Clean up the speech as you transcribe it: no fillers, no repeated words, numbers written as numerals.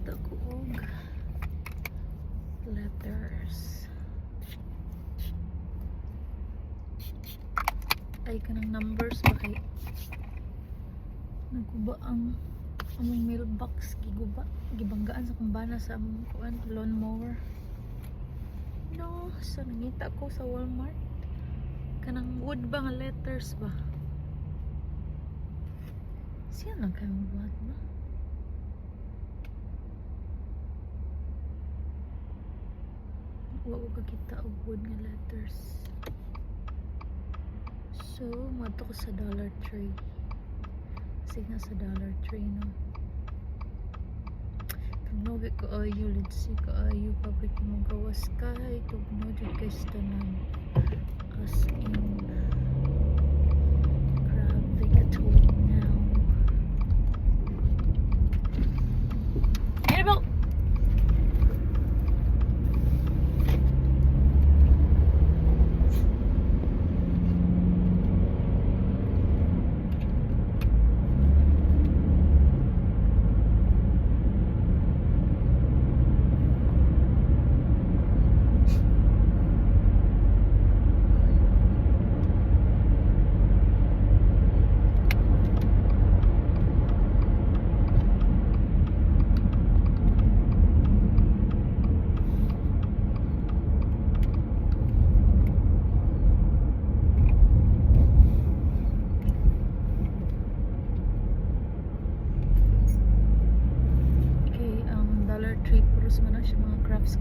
Nakita ko og letters. Ay kanang numbers ba kay nagkuba ang among mailbox giguba gibanggaan sa kumbana sa among kuan lawnmower. No, so nangita ko sa Walmart kanang wood ba nga letters ba? Siya lang kayo buhat ba? Wa ko kakita og wood nga letters. So, mato ko sa Dollar Tree. Kasi nga sa Dollar Tree, no? Tugnogi ko ayo, let's see ko ayo. Kapag yung magawas kay, tugnogi kay stanan. As in, grabe katulog now. Ano ba? Dollar Tree puros man na siya mga crafts